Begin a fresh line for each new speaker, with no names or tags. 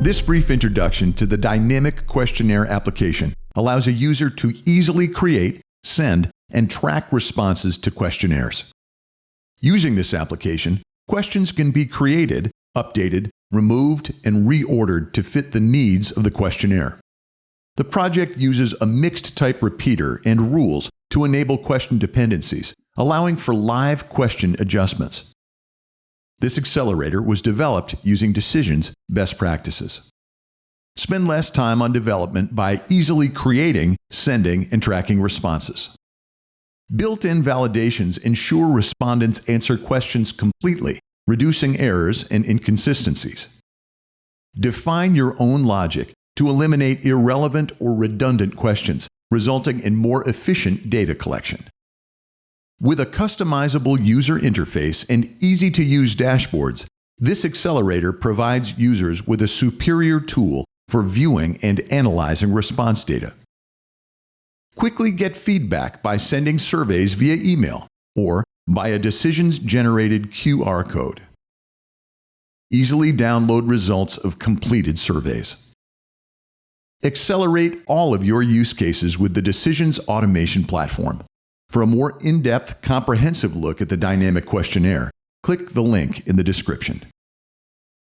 This brief introduction to the dynamic questionnaire application allows a user to easily create, send, and track responses to questionnaires. Using this application, questions can be created, updated, removed, and reordered to fit the needs of the questionnaire. The project uses a mixed type repeater and rules to enable question dependencies, allowing for live question adjustments. This accelerator was developed using Decision's best practices. Spend less time on development by easily creating, sending, and tracking responses. Built-in validations ensure respondents answer questions completely, reducing errors and inconsistencies. Define your own logic to eliminate irrelevant or redundant questions, resulting in more efficient data collection. With a customizable user interface and easy-to-use dashboards, this accelerator provides users with a superior tool for viewing and analyzing response data. Quickly get feedback by sending surveys via email or by a Decisions-generated QR code. Easily download results of completed surveys. Accelerate all of your use cases with the Decisions automation platform. For a more in-depth, comprehensive look at the dynamic questionnaire, click the link in the description.